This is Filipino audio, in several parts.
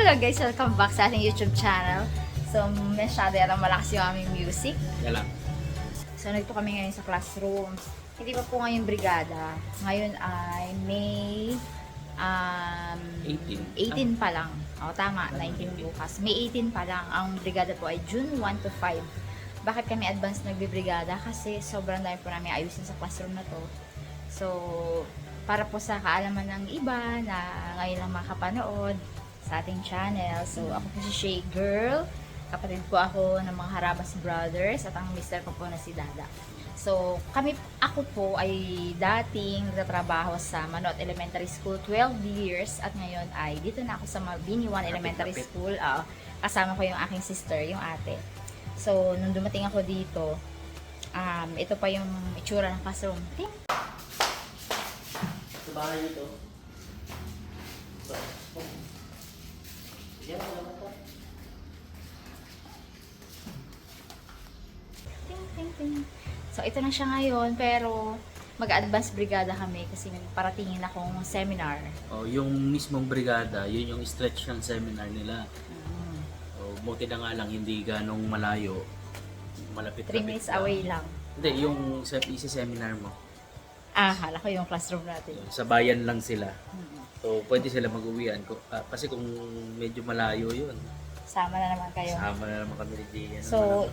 Hello guys, welcome back sa ating YouTube channel. So, masyado yata malakas yung aming music. Yan lang. So, nagto kami ngayon sa classroom. Hindi pa po ngayon brigada. Ngayon ay May 18 pa lang. O, tama, 19 bukas. May 18 pa lang. Ang brigada po ay June 1 to 5. Bakit kami advance nagbibrigada? Kasi sobrang dami po namin ayusin sa classroom na to. So, para po sa kaalaman ng iba na ngayon lang makapanood sa ating channel. So, ako po si Shay Girl. Kapatid po ako ng mga Harabas Brothers at ang mister ko po na si Dada. So, ako po ay dating nagtatrabaho sa Manot Elementary School 12 years at ngayon ay dito na ako sa Mabini 1 Elementary School. Kasama ko yung aking sister, yung ate. So, nung dumating ako dito, ito pa yung itsura ng classroom. Ting! Sa bahay nito. Yan, wala pa. Ting, ting, ting. So, ito na siya ngayon, pero mag-advance brigada kami kasi may paratingin akong seminar. Oh, yung mismong brigada, yun yung stretch ng seminar nila. Oh, buti na nga lang hindi ganong malayo. Malapit-lapit 3 minutes away lang. Hindi, yung isi-seminar mo. Hala ko yung classroom natin. Sa bayan lang sila. So, pwede sila mag-uwian. Kasi kung medyo malayo yun, Sama na naman kayo. sama na naman kami ni Gian. So,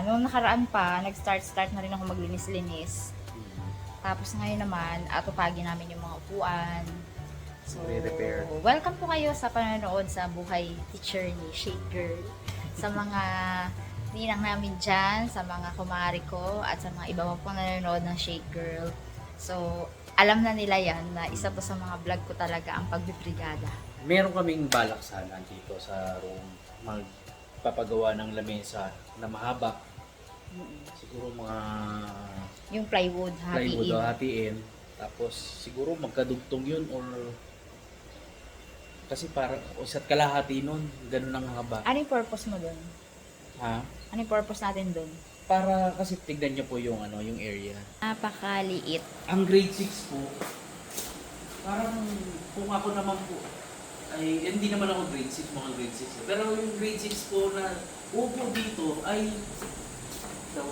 noong nakaraan pa, nag-start na rin ako maglinis-linis. Tapos ngayon naman, atupagin namin yung mga upuan. So, Re-repair. welcome po kayo sa panonood sa buhay teacher ni Shade Girl. Sa mga ninang namin dyan, sa mga kumari ko, at sa mga iba pa pong nanonood ng Shade Girl. So, alam na nila yan na isa to sa mga vlog ko talaga ang pagbibrigada. Meron kaming balak sana dito sa room. Magpapagawa ng lamesa na mahaba. Siguro mga Yung plywood, plywood o hatiin. hatiin. Tapos siguro magkadugtong yun or kasi para isa't kalahati nun, ganun ang haba. Ano yung purpose mo dun? Ha? Ano yung purpose natin dun? Para kasi tignan niyo po yung yung area. Napakaliit. Ang grade 6 po, parang kung ako naman po, ay hindi naman ako grade 6, mga grade 6. Pero yung grade 6 po na upo dito ay daw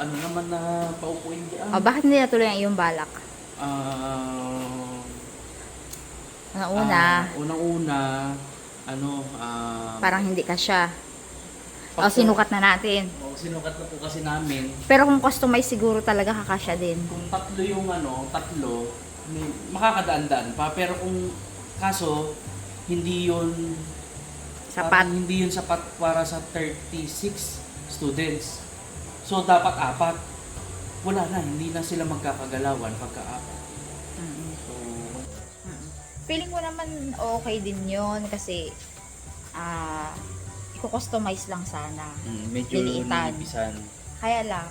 naman na paupuin diyan. Bakit hindi natuloy ang iyong balak? Una, Unang-una, parang hindi ka siya. Sinukat na natin. Sinukat na po kasi namin. Pero kung customize siguro talaga kakasya din. Kung tatlo yung makakadaan-daan pa. Pero kung kaso, hindi yun Sapat. parang hindi yun sapat para sa 36 students. So, dapat 4. Wala na, hindi na sila magkakagalawan pagka-4. So, Feeling ko naman okay din yon kasi i-customize lang sana. medyo Liliitan. nilibisan. Kaya lang,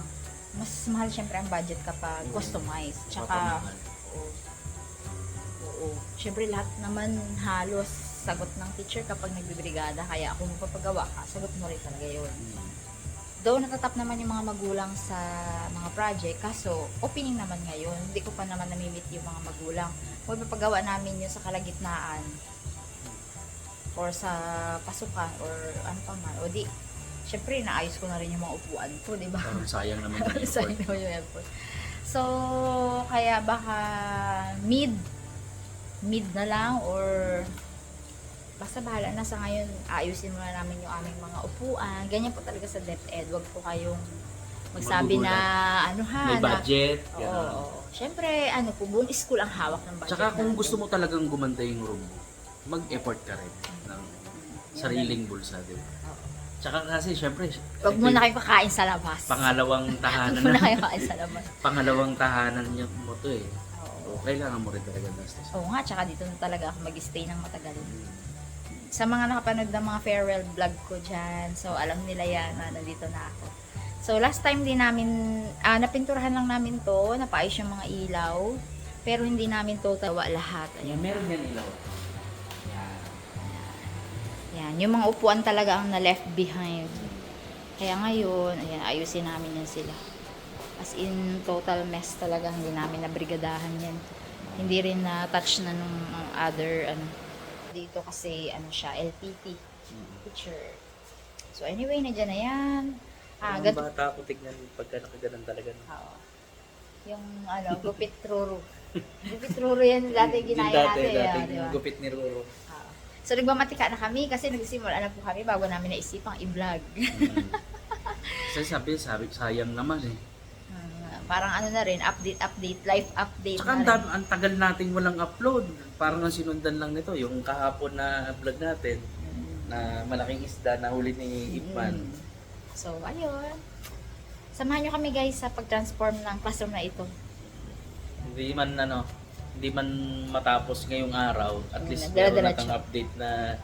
mas mahal syempre ang budget kapag customize. Tsaka, oo. Syempre lahat naman halos sagot ng teacher kapag nagbibrigada. Kaya kung magpapagawa ka, sagot mo rin talaga yun. Though natatap naman yung mga magulang sa mga project, kaso opening naman ngayon, hindi ko pa naman namimit yung mga magulang. Kung ipapagawa namin yun sa kalagitnaan or sa pasukan or ano pa man, o di, syempre naayos ko na rin yung mga upuan ko, di ba? Parang sayang naman yung Sayang effort. naman yung effort. So, kaya baka mid na lang or basta bahala na sa ngayon, ayusin muna namin yung aming mga upuan. Ganyan po talaga sa DepEd. Wag po kayong magsabi na May budget. Oo. Ganun. Syempre, buong school ang hawak ng budget. Tsaka kung natin. gusto mo talagang gumanda yung room mo, mag-effort ka rin ng sariling bulsa, di ba? Oo. Tsaka kasi syempre, Wag mo na kayo kakain sa labas. pangalawang tahanan Wag mo na kayo kakain sa labas. pangalawang tahanan niya mo to eh. Oo. So, kailangan mo rin talaga gastos. Oo nga, tsaka dito na talaga ako mag-stay ng matagal. Sa mga nakapanood ng mga farewell vlog ko dyan, so alam nila yan na nandito na ako. So last time din namin, napinturahan lang namin to, napaayos yung mga ilaw, pero hindi namin total lahat. Ayan, meron yan ilaw. Yan, yung mga upuan talaga ang na-left behind. Kaya ngayon, ayan, ayusin namin yan sila. As in, total mess talaga, hindi namin nabrigadahan yan. Hindi rin na-touch na nung other, dito kasi ano siya, LPT. Teacher. So anyway, nandiyan na yan. Ang Ganito. bata ko tignan pagka nakaganan talaga. No? Oo. Yung ano, gupit ruro. Gupit ruro yan dati ginaya natin. Dating Di ba? gupit ni Roro. Oo. So nagmamatika na kami kasi nagsimula na po kami bago namin naisipang i-vlog. Kasi sabi, sayang naman eh. Parang ano na rin, live update Tsaka na rin. ang tagal nating walang upload. Parang ang sinundan lang nito, yung kahapon na vlog natin, na malaking isda na huli ni Ipman. So, ayun. Samahan nyo kami guys sa pag-transform ng classroom na ito. Hindi man matapos ngayong araw, at least Dala-dala meron natang update na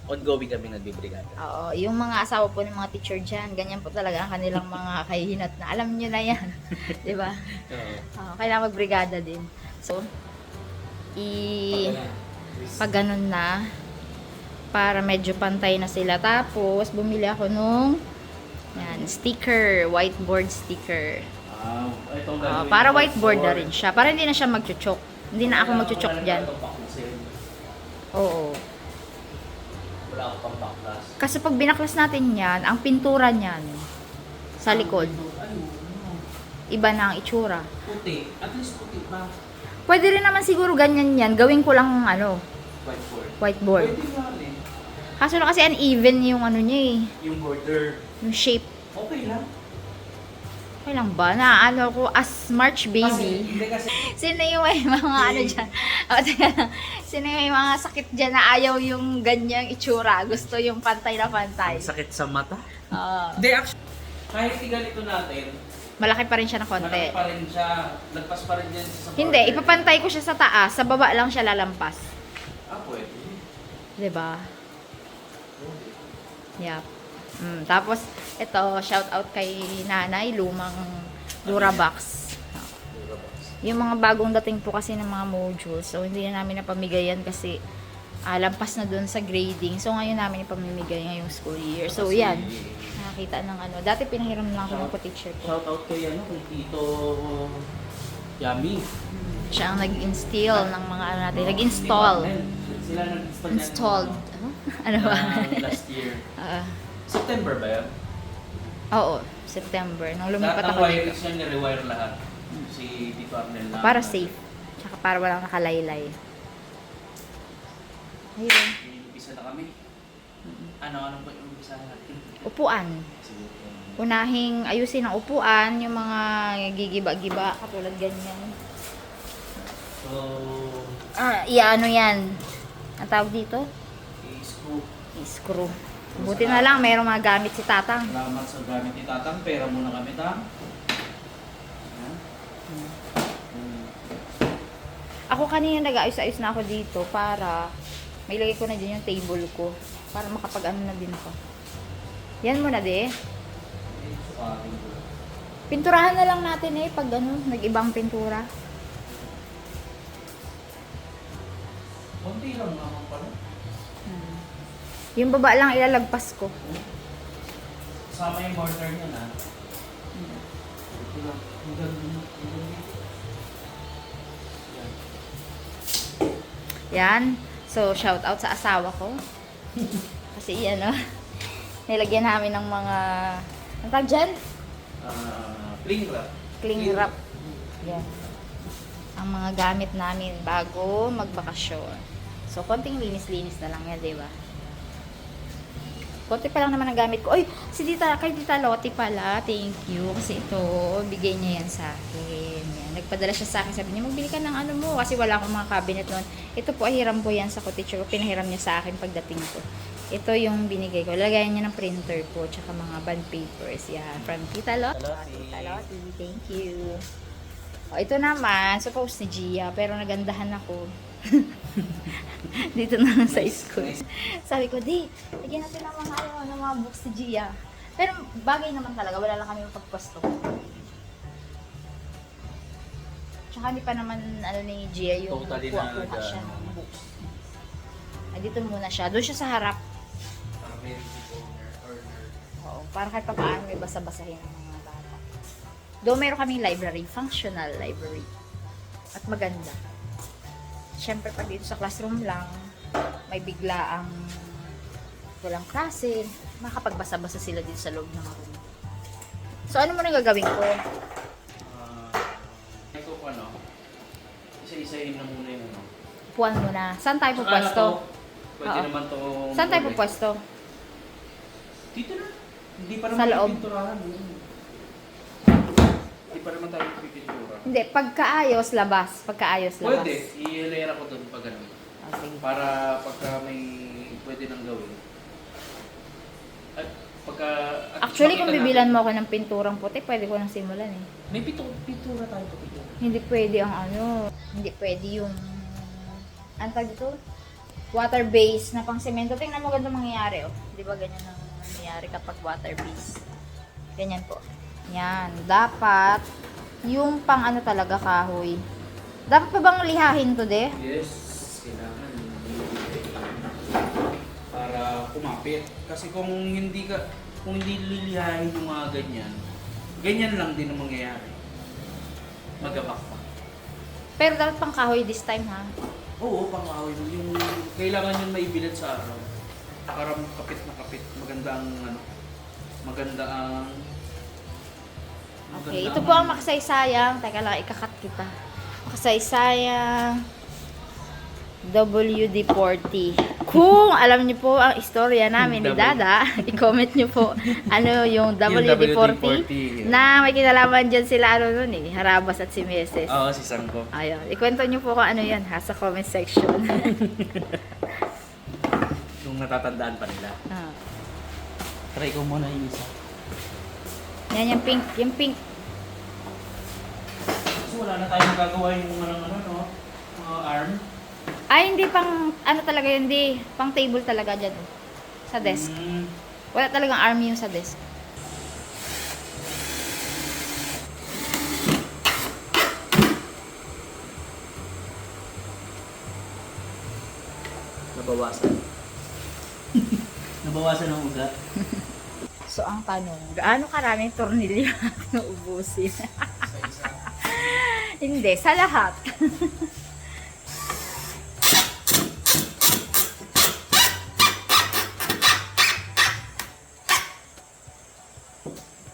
ongoing kami nagbibrigada. Oo, yung mga asawa po ng mga teacher dyan, ganyan po talaga ang kanilang mga kahihinat na alam nyo na yan. Di ba? Oo. Oo, kailangan magbrigada din. So, pag ganun na, para medyo pantay na sila. Tapos, bumili ako nung sticker, whiteboard sticker. Itong Para whiteboard na rin siya. Para hindi na siya magchuchok. Hindi na ako magchuchok dyan. Oo. Wala akong pang-backlas. Kasi pag binaklas natin yan, ang pintura niyan sa likod, iba na ang itsura. Puti. At least puti ba? Pwede rin naman siguro ganyan yan. Gawin ko lang Whiteboard. whiteboard. Pwede nga eh. Kaso lang kasi uneven yung ano niya eh. Yung border. Yung shape. Okay lang. Okay lang ba? Na ano ko, as March baby. Kasi Sino yung may mga ano dyan? Teka lang. Sino yung may mga sakit dyan na ayaw yung ganyang itsura? Gusto yung pantay na pantay. ang sakit sa mata. Oo. Hindi, actually, kahit iganito natin, Malaki pa rin siya ng konti. malaki pa rin siya. Lagpas pa rin yan sa Hindi, border. ipapantay ko siya sa taas. Sa baba lang siya lalampas. Pwede. 'Di ba? Yep. Tapos, ito, shout out kay nanay, lumang Durabox. Yung mga bagong dating po kasi ng mga modules. So, hindi na namin napamigayan kasi lampas na dun sa grading. So, ngayon namin ipamimigay ngayong school year. So, Kasi, yan. Nakakita ng ano. Dati pinahiram lang ako ng co-teacher ko. Shout out kay kay Tito Yummy. Siya ang nag-instill ng mga ano natin. Nag-install. Sila nag-install Installed. Ano ba? last year. Ah, September ba yan? oo, September. Nung lumipat Lahat ng ako dito. wirings yan, ni-rewire lahat. Si Tito Arnel na. Para safe. Tsaka para walang nakalaylay. Ayun. Umpisa na kami. Ano ba yung umpisa natin? Upuan. Sige. Unahing ayusin ang upuan, yung mga gigiba-giba, katulad ganyan. So, Iano yan. Ang tawag dito? i-screw. I-screw. Buti na lang, mayroong mga gamit si Tatang. Salamat sa gamit ni Tatang. Pera muna kami, Tang. Yan. Ako kanina nag-ayos-ayos na ako dito para may lagay ko na din yung table ko. Para makapag-ano na din ko. Yan muna de. Sukatin ko. Pinturahan na lang natin pag ano, nag-ibang pintura. Konti lang naman pala. Yung baba lang ilalagpas ko. Kasama yung border niya na. Ito lang. Ang ganda. Yan. So, shout out sa asawa ko. Kasi ano, nilagyan namin ng mga, ang tawag dyan? Cling wrap. Cling wrap. Yan. Ang mga gamit namin bago magbakasyon. So, konting linis-linis na lang yan, di ba? Konti pa lang naman ang gamit ko. Oy, kay Tita Lottie pala. Thank you. Kasi ito, bigay niya yan sa akin. Yan. Nagpadala siya sa akin. Sabi niya, magbili ka ng ano mo. Kasi wala akong mga cabinet noon. Ito po, hiram ko yan sa co-teacher ko. Pinahiram niya sa akin pagdating ko. Ito yung binigay ko. Lagayan niya ng printer ko. Tsaka mga bond papers. Yan. From Tita Lottie. Tita Lottie. Thank you. O, ito naman. Suppose ni Gia. Pero nagandahan ako. Dito na lang sa school. Sabi ko, di, lagyan natin ng mga books ni Gia. Pero bagay naman talaga, wala lang kami pagpwesto. Tsaka hindi pa naman ni Gia yung Totally kuha siya ng books. Dito muna siya. Doon siya sa harap. Oo, para kahit pa paano may basa-basahin ng mga bata. Doon meron kaming library, functional library. At maganda. Siyempre, pag dito sa classroom lang, may bigla ang walang klase, makapagbasa-basa sila dito sa loob ng room. So, ano mo na gagawin ko? Ito ko ano, isa-isahin na muna yung ano. Puwan mo na. Saan tayo Saka pupwesto? na to, pwede Oo. naman to. Saan tayo pupwesto? Dito na. Hindi pa Sa naman loob. pinturahan. Hindi pa naman tayo pipintura. Hindi, pagkaayos, labas. Pagkaayos, labas. Pwede, i-layer ako doon pag ano. Oh, sige. Para pagka may pwede nang gawin. At pagka... at Actually, kung makita bibilan natin- mo ako ng pinturang puti, pwede ko nang simulan eh. May pintura tayo pa pintura. Hindi pwede ang ano, hindi pwede yung, ano tawag dito? Water base na pang semento. Tingnan mo ganito mangyayari, oh. Di ba ganyan ang nangyayari kapag water base? Ganyan po. Yan. Dapat, yung pang ano talaga kahoy. Dapat pa bang lihahin to, de? Yes, kailangan. Para kumapit. Kasi kung hindi lilihain yung mga ganyan, ganyan lang din ang mangyayari. Magabak pa. Pero dapat pang kahoy this time, ha? Oo, pang-away. Yung kailangan yun maibilad sa araw. Para kapit na kapit. Maganda ang ano. Maganda ang... Okay, ito po ang makasaysayang. Teka lang, ikakat kita. Makasaysayang WD-40. Kung alam niyo po ang istorya namin ni Dada, i-comment niyo po ano yung WD-40 na may kinalaman dyan sila ano nun eh, Harabas at si Meses. Oo, si Sangko. Ayun, ikwento niyo po kung ano yan ha, sa comment section. Kung natatandaan pa nila. Ah. Try ko muna yung isa. Yan yung pink, yung pink. Kasi wala na tayong magagawa yung ano, arm. Ay, hindi pang, ano talaga yun, hindi. Pang table talaga dyan. Oh. Sa desk. Wala talagang army yung sa desk. Nabawasan. Nabawasan ang ugat. So, ang tanong, gaano karaming tornilyo na ubusin? Hindi, sa lahat.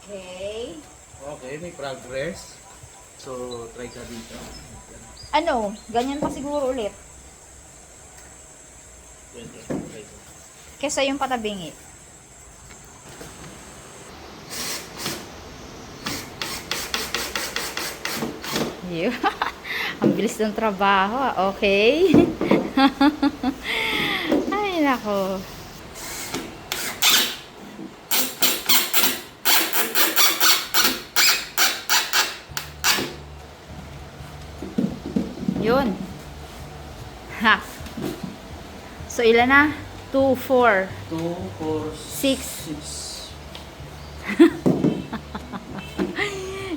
Okay. Okay, may progress. So, try ka dito. Ano, ganyan pa siguro ulit. Pwede, try ko. Kesa yung patabingi. Yun. Ang bilis ng trabaho. Okay. Ay, nako. Yun. Ha. So, ilan na? 2, 4, 2, 4, 6.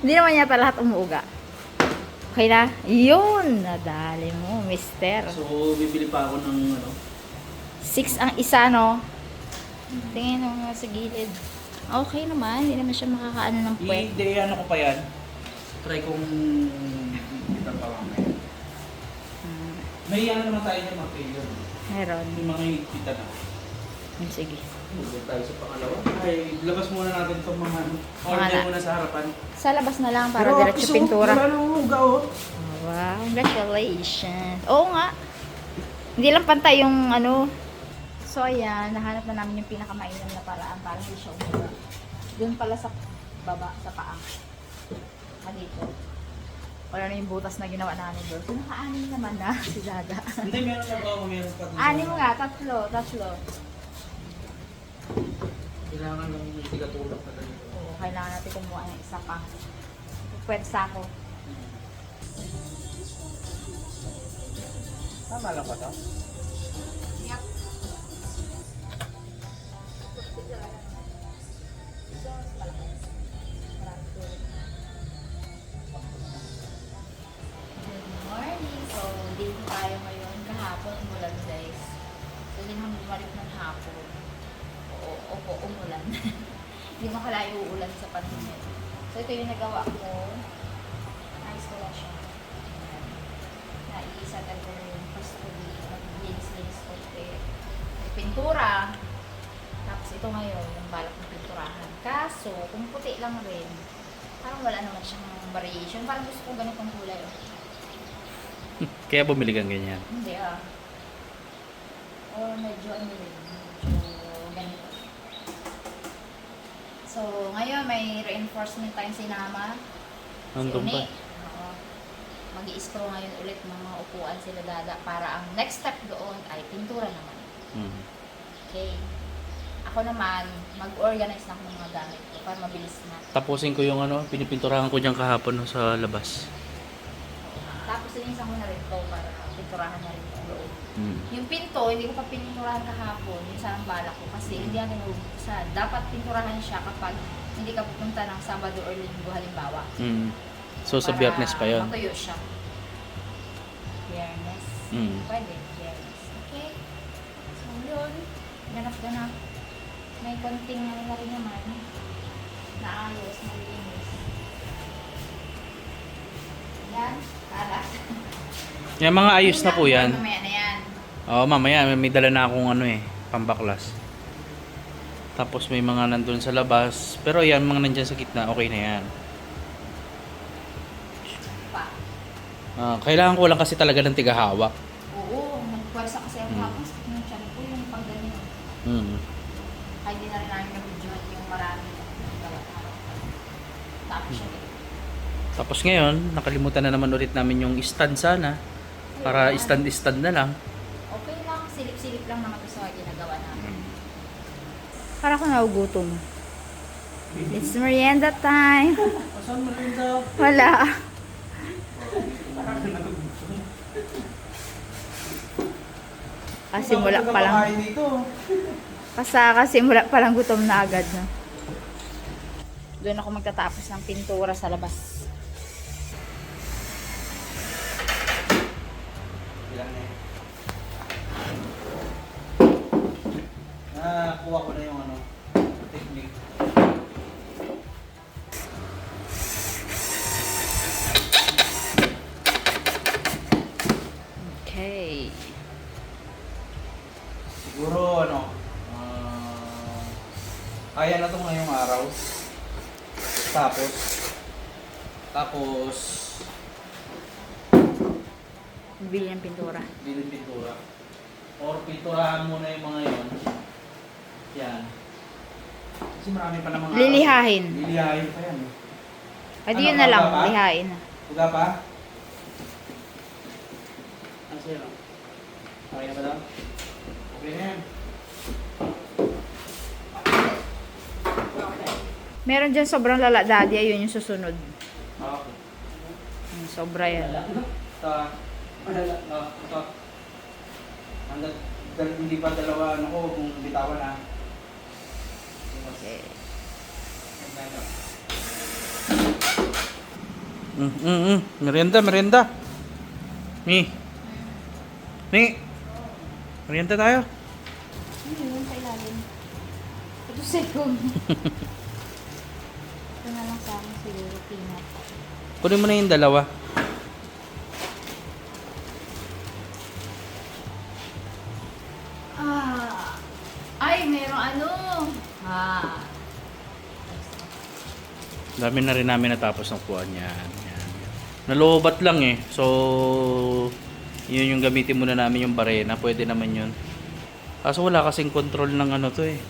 Hindi naman yata lahat umuuga. Okay na? Yun! Nadali mo, mister. So, bibili pa ako ng ano. 6 ang isa, no? Tingin mo nga sa gilid. Okay naman, hindi naman siya makakaano ng puwet. I-ano ko pa yan. Try kong kita pa mamaya. May ano naman tayo ng mga failure. Meron. May mga kita na. Sige. Move tayo sa pangalawa. Ay, labas muna natin itong mga ano. Mga Order na. muna sa harapan. Sa labas na lang para diretso pintura. Wala nang uga, oh. Oh, wow, congratulations. Oo nga. Hindi lang pantay yung ano. So ayan, nahanap na namin yung pinakamainam na paraan para hindi siya umuga. Doon pala sa baba, sa paa. Dito. Wala na yung butas na ginawa namin doon. So naka-anim naman na si Dada. Hindi, meron na ba? Meron pa. Anim nga, tatlo. Kailangan lang yung tigatulak na ganito. Oo, kailangan natin kumuha ng isa pa. Pwedsa ko. Tama lang ba ito? Yep. Good morning. So, dito tayo ngayon. Kahapon umulan, guys. So, hindi naman bumalik ng hapon. Opo, umulan. Hindi makalayo uulan sa panahon nito. So, ito yung nagawa ko. Ayos ko lang siya. Ayan. Naiisa talaga yung pasto dito. Linis-linis ko. lang rin. Parang wala naman siyang variation. Parang gusto ko ganitong kulay. Oh. Kaya bumili kang ganyan. Hindi ah. Or medyo ano rin. Medyo ganito. So, ngayon may reinforcement tayong sinama. Nandun pa. Oo. Mag-i-screw ngayon ulit ng mga upuan sila dada para ang next step doon ay pintura naman. Mm. Okay. Ako naman, mag-organize na ako ng mga gamit ko para mabilis na. Tapusin ko yung ano, pinipinturahan ko dyan kahapon no, sa labas. Tapos inisan ko na rin to para pinturahan na rin yung loob. Mm. Yung pinto, hindi ko pa pininturahan kahapon. Yung sarang balak ko kasi hindi natin sa dapat pinturahan siya kapag hindi ka pupunta ng Sabado or Linggo halimbawa. Mm. So sa Para Biyernes pa yun. matuyo siya. Biyernes. Mm. Pwede, Biyernes. Okay. So yun, ganap-ganap. May konting ano na rin naman. Naayos, nalinis. Yan, para. Yan mga ayos na po yan. Mamaya na yan. Oo, mamaya may dala na akong ano eh, pambaklas. Tapos may mga nandun sa labas. Pero yan, mga nandyan sa gitna, okay na yan. Pa. Kailangan ko lang kasi talaga ng tigahawak. Oo, nagpwersa kasi ako hapon sa ng tiyan ko yung pag ganyan. Mm. Ay, di na rin namin nabidyohan yung marami ng gawat araw. Tapos siya eh. Tapos ngayon, nakalimutan na naman ulit namin yung stand sana. Para stand na lang. Okay lang, silip-silip lang naman ito sa ginagawa namin. Para ako nagugutom. It's merienda time. Saan mo rin daw? Wala. Kasi mula pa lang. Kasi mula pa lang gutom na agad na. Doon ako magtatapos ng pintura sa labas. Kuha ko na yung ano, technique. Okay. Siguro ano, kaya na to ngayong araw. Tapos, Bili ng pintura. bilhin pintura. Or pinturahan muna yung mga yon. Yan. Kasi marami pa namang Lilihahin. Lilihahin pa yan. Ay, di Ano, yun na lang. baba pa? Lihain na. Tuga pa? Ano sa'yo? Okay na ba daw? Okay na yan. Meron dyan sobrang lala, daddy. Ayun yung susunod. Okay. Sobra yan. Ito. Madala. Ito. Hindi pa dalawa ano ko kung bitawan na. Okay. Merienda. Mi. Merienda tayo. Ano yun sa ilalim? Ito second. Ito na lang sa akin siguro peanut. Kunin mo na yung dalawa. Ay, merong ano. Dami na rin namin natapos ng kuha niyan. Yan. Nalobat lang eh. So, yun yung gamitin muna namin yung barena. Pwede naman yun. Kaso wala kasing control ng ano to eh.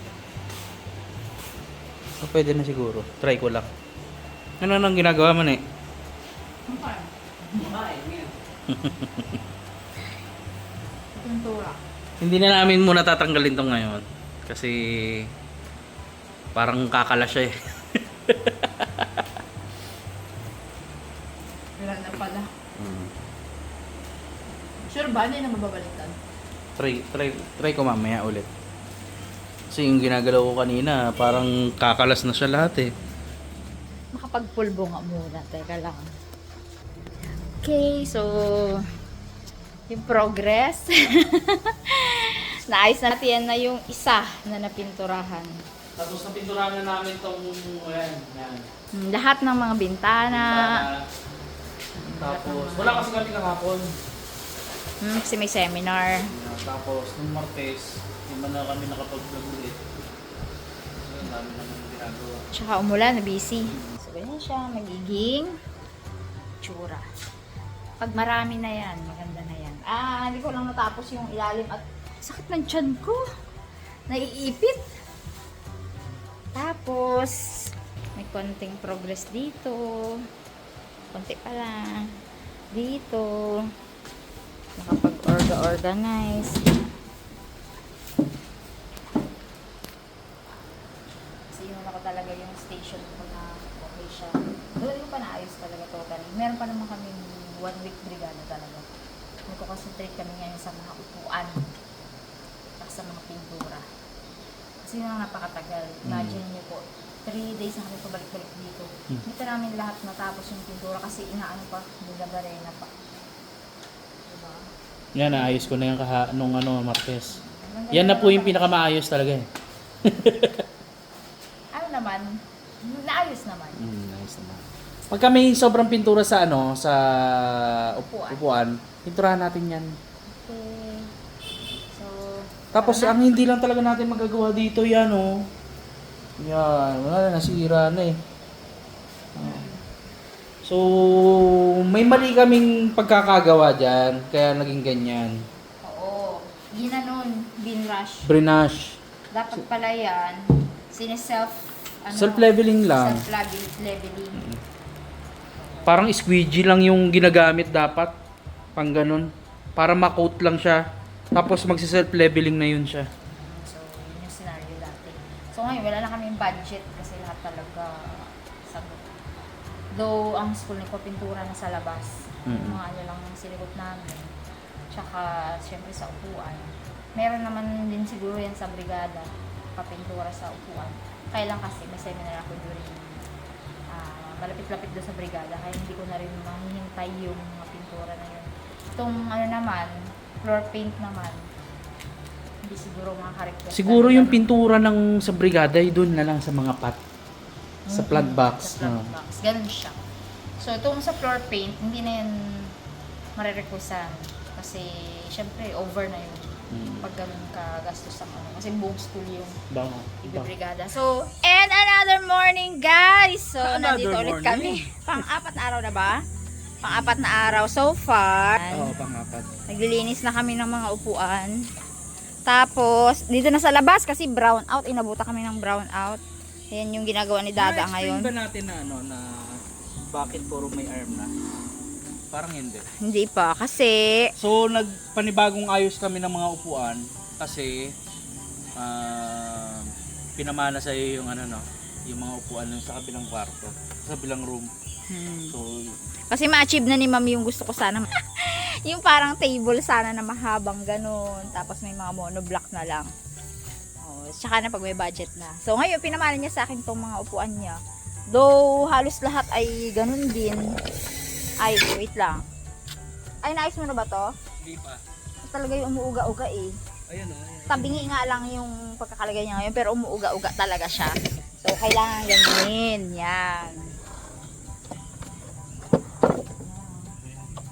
So, pwede na siguro. Try ko lang. Ano nang ginagawa mo na eh? Pintura. Hindi na namin muna tatanggalin to ngayon. Kasi parang kakala siya eh. Wala na pala. Sure ba? Hindi na mababaliktad. Try ko mamaya ulit. Kasi yung ginagalaw ko kanina, parang kakalas na siya lahat eh. Makapagpulbo nga muna. Teka lang. Okay, so yung progress. Naayos na natin na yung isa na napinturahan. Tapos napinturahan na namin tong yan. Lahat ng mga bintana. Tapos, wala kasi kami kahapon. Kasi may seminar. Tapos, nung Martes, hindi man na kami nakapag-vlog ulit. dami naman yung ginagawa. Tsaka umulan, na busy. So, ganyan siya, magiging tsura. Pag marami na yan, maganda na yan. Hindi ko lang natapos yung ilalim at sakit ng tiyan ko. Naiipit. Tapos, may konting progress dito. Konti pa lang. Dito. Nakapag-organize. Kasi yun ako talaga yung station ko na okay siya. Doon yung pa naayos talaga totally. Meron pa naman kami 1 week brigada talaga. Nagko-concentrate kami ngayon sa mga upuan. At sa mga pintura. Kasi yun ang napakatagal. Imagine niyo po, 3 days na kami pabalik-balik dito. Hindi pa namin lahat natapos yung pintura kasi inaano pa, nilabarena pa. Diba? Yan, naayos ko na yung nung Martes. Yan na po yung pinakamaayos talaga eh. Ano naman, naayos naman. Nice naman. Pagka may sobrang pintura sa sa Upuan. upuan, pinturahan natin yan. Okay. So, Tapos tara na. ang hindi lang talaga natin magagawa dito yan Yan, wala na, nasira na eh. So, may mali kaming pagkakagawa dyan, kaya naging ganyan. Oo. Ginanon, binrush. Brinash. Dapat pala yan, Self-leveling lang. Self-leveling. Parang squeegee lang yung ginagamit dapat. Pang ganun. Para ma-coat lang siya. Tapos magsi-self-leveling na yun siya. So, yun yung scenario dati. So, ngayon, wala na kaming budget kasi lahat talaga sagot. Though, ang school nagpapintura na sa labas. Yung mga ano lang ang sinigot namin. Tsaka, syempre sa upuan. Meron naman din siguro yan sa brigada. Papintura sa upuan. Kailan kasi, may seminar ako during malapit-lapit doon sa brigada. Kaya hindi ko na rin mahihintay yung mga pintura na yun. Itong ano naman, floor paint naman. Hindi siguro makaka-request. Siguro yung pintura ng sa brigada, doon na lang sa mga pot. Sa plant box. Sa plant box. Ganun siya. So, itong sa floor paint, hindi na yan marirequestan. Kasi, syempre, over na yun. Pag ganun ka gastos ang ano. Kasi buong school yung ibibrigada. So, and another morning, guys! So, nandito ulit kami. Pang-apat na araw na ba? Pang-apat na araw so far. Oo, pang-apat. Naglilinis na kami ng mga upuan. Tapos, dito na sa labas kasi brown out. Inabuta kami ng brown out. Yan yung ginagawa ni Dada ngayon. Na-explain ba natin na bakit puro may arm na? Parang hindi. Hindi pa. Kasi, So, nagpanibagong ayos kami ng mga upuan kasi pinamana sa iyo yung yung mga upuan sa kabilang kwarto, sa kabilang room. So, kasi ma-achieve na ni Mami yung gusto ko sana. Yung parang table sana na mahabang ganun. Tapos may mga monoblock na lang. Tsaka na pag may budget na. So ngayon, pinamana niya sa akin tong mga upuan niya. Though halos lahat ay ganun din. Ay, wait lang. Ay, naayos mo na ba to? hindi pa. Talaga yung umuuga-uga eh. Ayun Tabingi nga lang yung pagkakalagay niya ngayon, pero umuuga-uga talaga siya. So, kailangan ganyan. Yan.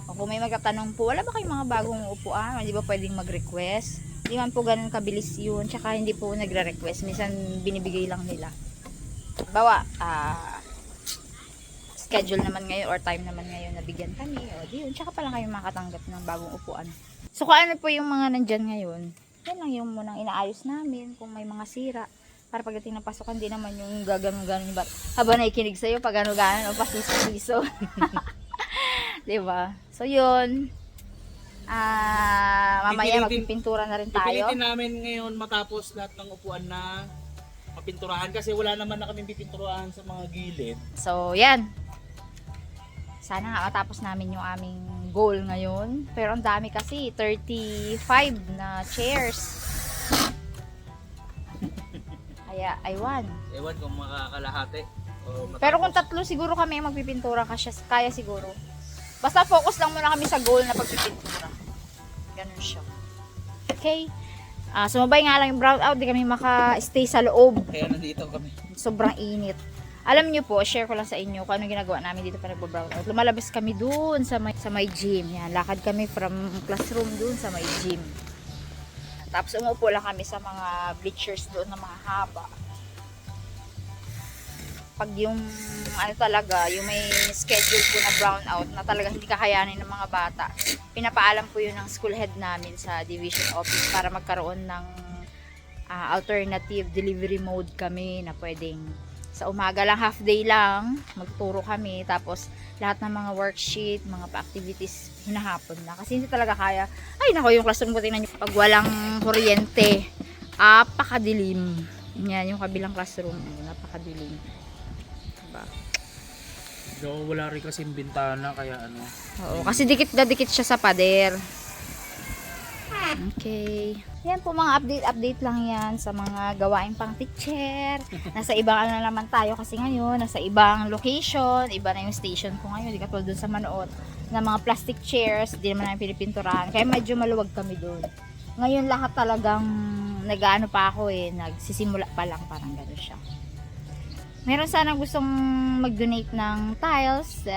O, kung may magtatanong po, wala ba kayong mga bagong upuan? Hindi ba pwedeng mag-request? Hindi man po ganun kabilis yun. Tsaka hindi po nagre-request. Minsan binibigay lang nila. Bawa, schedule naman ngayon or time naman ngayon na bigyan kami. O, di yun. Tsaka pala kayo makatanggap ng bagong upuan. So, kung ano po yung mga nandyan ngayon, yan lang yung munang inaayos namin. Kung may mga sira. Para pagdating ng pasukan, di naman yung gaganon-ganon. Habang nakikinig sa'yo, pag gano'n-ganon o pasiso-siso. Diba? So, yun. Mamaya magpipintura na rin tayo. Pipilitin namin ngayon matapos lahat ng upuan na mapinturahan kasi wala naman na kami pipinturahan sa mga gilid. So, yan. Sana nga matapos namin yung aming goal ngayon. Pero ang dami kasi, 35 na chairs. Kaya, aywan. Ewan kung makakalahati. Pero kung tatlo siguro kami ang magpipintura, kaya siguro. Basta focus lang muna kami sa goal na pagpipintura. Ganun siya. Okay. Sumabay nga lang yung brown out, di kami maka-stay sa loob. Kaya nandito kami. Sobrang init. Alam nyo po, share ko lang sa inyo kung anong ginagawa namin dito pa nagbo-brown out. Lumalabas kami dun sa may gym. Yan, lakad kami from classroom dun sa may gym. Tapos umupo lang kami sa mga bleachers doon na mga haba. pag yung ano talaga, yung may schedule po na brownout na talaga hindi kakayanin ng mga bata, pinapaalam po yun ng school head namin sa division office para magkaroon ng alternative delivery mode kami na pwedeng sa umaga lang, half day lang, magturo kami, tapos lahat ng mga worksheet, mga pa-activities, hinahapon na. Kasi hindi talaga kaya. Ay, nako, yung classroom ko, tingnan nyo, pag walang kuryente, napakadilim. Yan, yung kabilang classroom, napakadilim. Diba? So, wala rin kasing bintana, kaya ano. Oo, kasi dikit na dikit siya sa pader. Okay. Yan po mga update lang yan sa mga gawain pang teacher. Nasa ibang ano na naman tayo kasi ngayon, nasa ibang location, iba na yung station ko ngayon, di katulad dun sa Manood, na mga plastic chairs, di naman namin pinipinturahan, kaya medyo maluwag kami dun. Ngayon lahat talagang nag-ano pa ako nagsisimula pa lang, parang gano'n siya. Meron sanang gustong mag-donate ng tiles,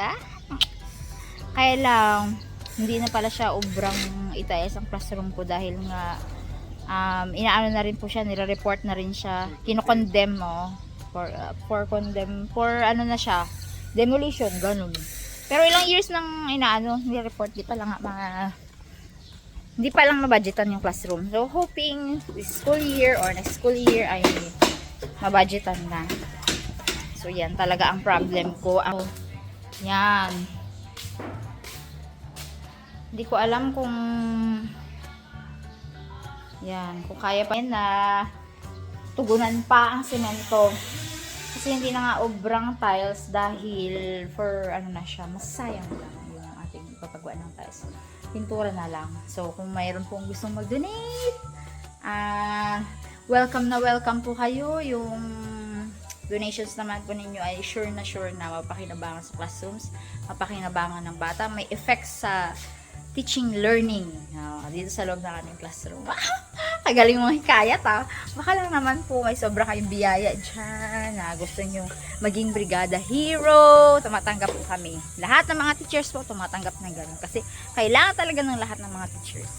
kaya lang, hindi na pala siya obrang itaas ang classroom ko dahil nga inaano na rin po siya, nire-report na rin siya, kinokondemn for ano na siya, demolition, ganun. Pero ilang years nang inaano, nire-report, di pa lang mabudgetan yung classroom. So hoping this school year or next school year ay mabudgetan na. So yan talaga ang problem ko. Yan. Hindi ko alam kung kaya pa yan na tugunan pa ang semento. Kasi hindi na nga obrang tiles dahil for ano na siya, masayang lang yung ating ipapagawa ng tiles. Pintura na lang. So kung mayroon pong gustong mag-donate, welcome po kayo. Yung donations naman po ninyo ay sure na mapakinabangan sa classrooms, mapakinabangan ng bata, may effects sa teaching, learning dito sa loob ng aming classroom. Kagaling mga hikayat baka lang naman po may sobra kayong biyaya dyan na gusto nyo maging brigada hero, tumatanggap po kami. Lahat ng mga teachers po tumatanggap ng ganun kasi kailangan talaga ng lahat ng mga teachers.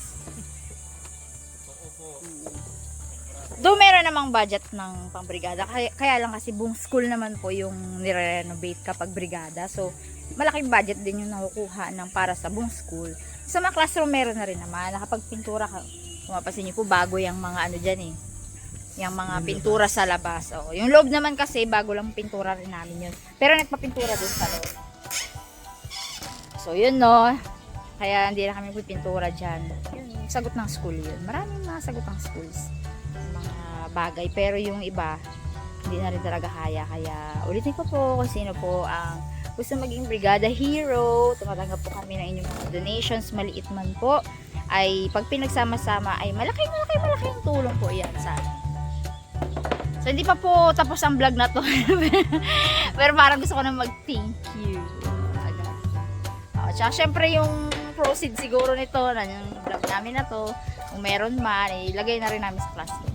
Though meron namang budget ng pangbrigada, kaya lang kasi buong school naman po yung nire-renovate kapag brigada. So, malaking budget din yung nakukuha ng para sa buong school. Sa mga classroom meron na rin naman. Nakapagpintura ka, kumapasin niyo po bago yung mga ano dyan yung mga pintura sa labas. Yung loob naman kasi bago lang pintura rin namin yun. Pero nagpapintura dun sa loob. So, yun kaya hindi na kami pintura dyan. Yung sagot ng school yun. Maraming mga sagot ng schools. Mga bagay. Pero yung iba, hindi na rin talaga kaya. Kaya ulitin ko po kung sino po ang gusto maging brigada hero. Tumatanggap po kami ng inyong mga donations. Maliit man po. Ay pag pinagsama-sama ay malaking tulong po yan sa atin. So hindi pa po tapos ang vlog na to. Pero parang gusto ko na mag-thank you. Tsaka syempre yung proceed siguro nito na yung vlog namin na to, kung meron man, ilagay na rin namin sa classroom.